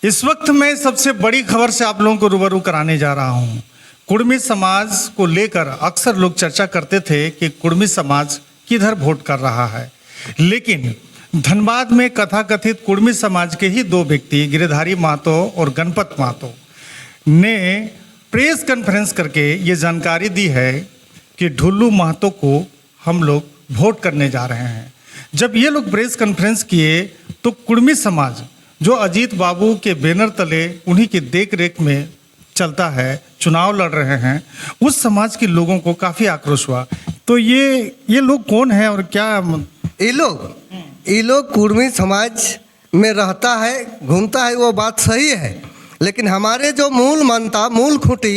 इस वक्त मैं सबसे बड़ी खबर से आप लोगों को रूबरू कराने जा रहा हूं। कुर्मी समाज को लेकर अक्सर लोग चर्चा करते थे कि कुर्मी समाज किधर वोट कर रहा है, लेकिन धनबाद में कथाकथित कुर्मी समाज के ही दो व्यक्ति गिरिधारी महतो और गणपत महतो ने प्रेस कॉन्फ्रेंस करके ये जानकारी दी है कि ढुल्लू महतो को हम लोग वोट करने जा रहे हैं। जब ये लोग प्रेस कॉन्फ्रेंस किए तो कुर्मी समाज जो अजीत बाबू के बैनर तले उन्हीं की देख रेख में चलता है, चुनाव लड़ रहे हैं, उस समाज के लोगों को काफ़ी आक्रोश हुआ। तो ये लोग कौन है और क्या? ये लोग कुर्मी समाज में रहता है, घूमता है, वो बात सही है। लेकिन हमारे जो मूल खूंटी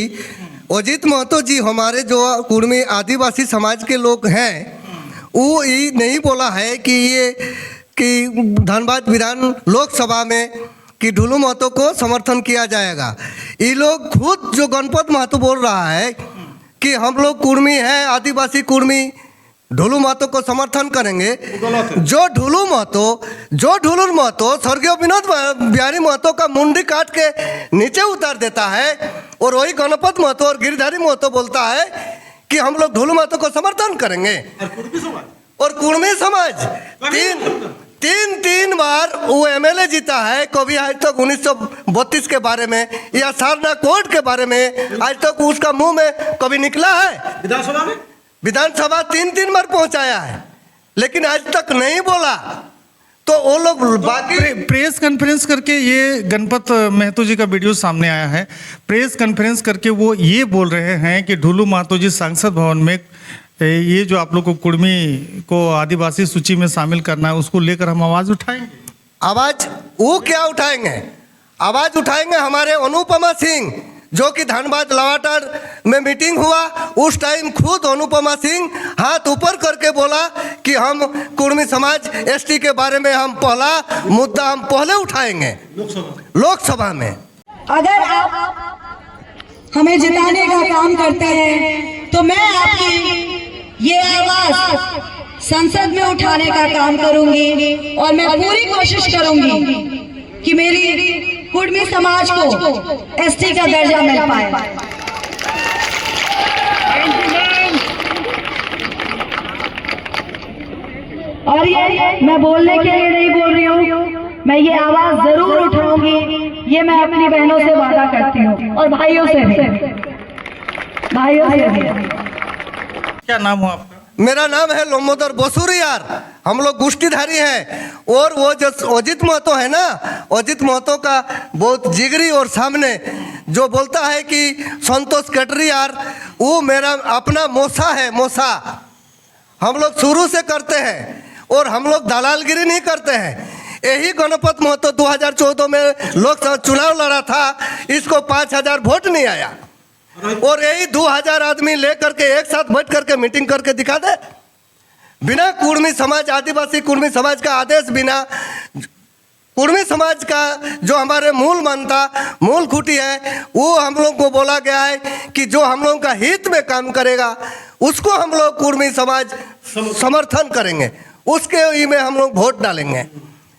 अजीत महतो जी, हमारे जो कुर्मी आदिवासी समाज के लोग हैं, वो ये नहीं बोला है कि धनबाद विधान लोकसभा में कि ढुल्लू महतो को समर्थन किया जाएगा। ये लोग खुद जो गणपत महतो बोल रहा है कि हम लोग कुर्मी हैं, आदिवासी कुर्मी, ढुल्लू महतो को समर्थन करेंगे। जो ढुल्लू महतो स्वर्गीय विनोद बिहारी महतो का मुंडी काट के नीचे उतार देता है, और वही गणपत महतो और गिरिधारी महतो बोलता है कि हम लोग ढुल्लू महतो को समर्थन करेंगे। और कुर्मी समाज तीन बार वो एमएलए जीता है। कभी आज तक 1932 के बारे में या सारना कोर्ट के बारे में आज तक उसका मुंह में कभी निकला है? विधानसभा तीन बार पहुंचाया है, लेकिन आज तक नहीं बोला। तो वो लोग बाकी प्रेस कॉन्फ्रेंस करके ये गणपत महतो जी का वीडियो सामने आया है। प्रेस कॉन्फ्रेंस करके वो ये बोल रहे हैं कि ढुल्लू महतो जी सांसद भवन में ये जो आप लोग को कुर्मी को आदिवासी सूची में शामिल करना है, उसको लेकर हम आवाज़ उठाएंगे। आवाज़ वो क्या उठाएंगे? आवाज़ उठाएंगे हमारे अनुपमा सिंह, जो कि धनबाद लवाटर में मीटिंग हुआ, उस टाइम खुद अनुपमा सिंह हाथ ऊपर करके बोला कि हम कुर्मी समाज एसटी के बारे में हम पहला मुद्दा हम पहले उठाएंगे लोकसभा में। अगर आप हमें जिताने का काम करते हैं तो मैं आपकी ये आवाज संसद में उठाने का काम करूंगी, और मैं पूरी कोशिश करूंगी कि मेरी कुर्मी समाज को एसटी का दर्जा मिल पाए। और ये मैं बोलने के लिए नहीं बोल रही हूँ, मैं ये आवाज जरूर उठाऊंगी, ये मैं अपनी बहनों से वादा करती हूँ और भाइयों से भी। क्या नाम हो आपका? मेरा नाम है लोमोदर बसुरियार। हम लोग गोष्ठीधारी हैं। और वो जो अजीत महतो है ना, अजीत महतो का बहुत जिगरी और सामने जो बोलता है कि संतोष कटरियार, वो मेरा अपना मोसा है। मोसा हम लोग शुरू से करते हैं और हम लोग दलालगिरी नहीं करते हैं। यही गणपत महतो 2014 में लोकसभा चुनाव लड़ा था, इसको 5000 वोट नहीं आया, और यही 2000 आदमी लेकर के एक साथ बैठ करके मीटिंग करके दिखा दे, बिना कुर्मी समाज आदिवासी कुर्मी समाज का आदेश, बिना कुर्मी समाज का जो हमारे मूल खूंटी है, वो हम लोग को बोला गया है कि जो हम लोगों का हित में काम करेगा उसको हम लोग कुर्मी समाज समर्थन करेंगे, उसके में हम लोग वोट डालेंगे।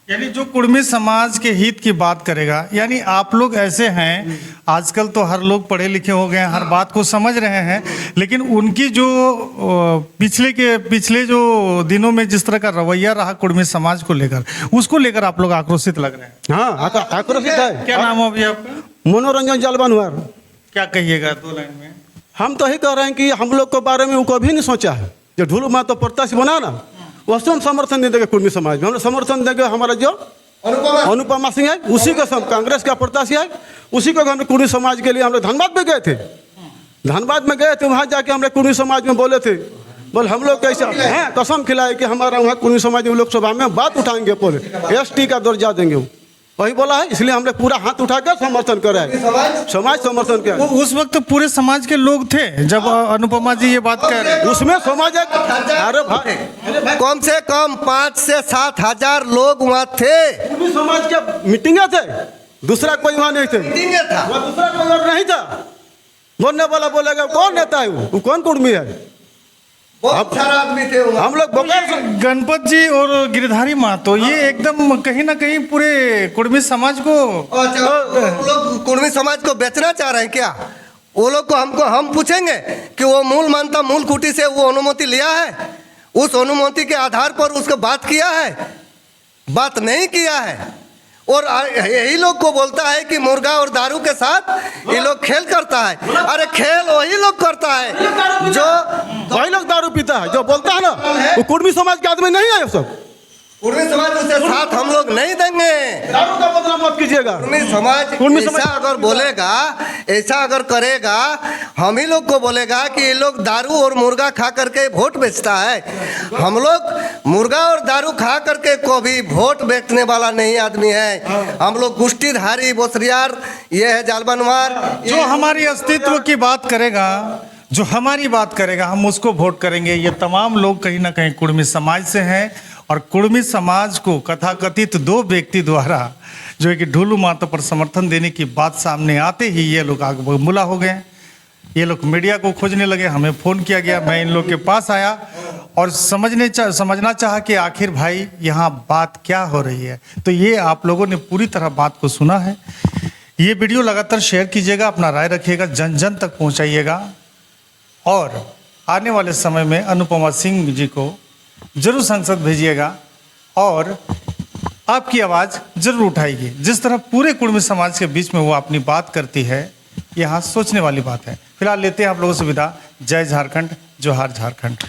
यानी जो कुर्मी समाज के हित की बात करेगा, यानी आप लोग ऐसे हैं, आजकल तो हर लोग पढ़े लिखे हो गए हैं, हर बात को समझ रहे हैं, लेकिन उनकी जो पिछले जो दिनों में जिस तरह का रवैया रहा कुर्मी समाज को लेकर, उसको लेकर आप लोग आक्रोशित लग रहे हैं। हाँ, आक्रोशित है। क्या नाम हो अभी आपका? मनोरंजन जालवानुआर। क्या कहिएगा 2 लाइन में? हम तो यही कह रहे हैं कि हम लोग के बारे में वो कभी नहीं सोचा है। जो ढुल्लू महतो प्रत्याशी बना ना, उसको हम समर्थन नहीं देंगे। कुर्मी समाज में हम समर्थन देंगे हमारा जो अनुपमा सिंह है, उसी को कांग्रेस का प्रत्याशी है, उसी को हम कुर्मी समाज के लिए हम लोग धनबाद में गए थे। वहाँ जाके हम लोग कुर्मी समाज में बोले थे, बोल हम लोग कैसे हैं, कसम खिलाए कि हमारा वहाँ कुर्मी समाज में लोकसभा में बात उठाएंगे, बोले एसटी का दर्जा देंगे, वही बोला है। इसलिए हमने पूरा हाथ उठा कर समर्थन करा है, समाज समर्थन किया। उस वक्त पूरे समाज के लोग थे जब अनुपमा जी ये बात कह रहे हैं। उसमें समाज कम से कम 5 से 7 हजार लोग वहाँ थे। कुर्मी समाज के मीटिंगें थे, दूसरा कोई वहाँ नहीं थे। दूसरा कोई और नहीं था। बोलने वाला बोलेगा कौन नेता है वो कौन कुर्मी है? बहुत सारा आदमी थे वहाँ। हम लोग बोकारो से गणपत जी और गिरधारी महतो ये एकदम कहीं ना कहीं पूरे कुर्मी समाज को अच्छा, वो लोग कुर्मी समाज को बेचना चाह रहे हैं क्या? वो लोग को हम पूछेंगे कि वो मूल मानता मूल कुटी से वो अनुमति लिया है, उस अनुमति के आधार पर उसको बात किया है? बात नहीं किया है। और यही लोग को बोलता है कि मुर्गा और दारू के साथ ये लोग खेल करता है। अरे खेल वही लोग करता है जो वही लोग दारू पीता है, जो बोलता है ना वो कुर्मी समाज के आदमी नहीं है। सब कुर्मी समाज उसके साथ हम लोग नहीं देंगे। दारू का बदनाम मत कीजिएगा। कुर्मी समाज ऐसा अगर बोलेगा, ऐसा अगर करेगा, हम ही लोग को बोलेगा कि ये लोग दारू और मुर्गा खा करके वोट बेचता है। हम लोग मुर्गा और दारू खा करके को भी वोट बेचने वाला नहीं आदमी है। हम लोग गुष्टीधारी बोसरियार, ये है जालबनवार, जो हमारी अस्तित्व की बात करेगा, जो हमारी बात करेगा, हम उसको वोट करेंगे। ये तमाम लोग कहीं ना कहीं कुर्मी समाज से हैं और कुर्मी समाज को कथाकथित 2 व्यक्ति द्वारा जो है कि ढुलू मातो पर समर्थन देने की बात सामने आते ही ये लोग आगे बगमुला हो गए। ये लोग मीडिया को खोजने लगे, हमें फ़ोन किया गया, मैं इन लोग के पास आया और समझना चाहा कि आखिर भाई यहाँ बात क्या हो रही है। तो ये आप लोगों ने पूरी तरह बात को सुना है। ये वीडियो लगातार शेयर कीजिएगा, अपना राय रखिएगा, जन जन तक पहुँचाइएगा और आने वाले समय में अनुपमा सिंह जी को जरूर संसद भेजिएगा और आपकी आवाज़ जरूर उठाएगी। जिस तरह पूरे कुर्मी समाज के बीच में वो अपनी बात करती है, यहाँ सोचने वाली बात है। फिलहाल लेते हैं आप लोगों से विदा। जय झारखंड, जोहार झारखंड।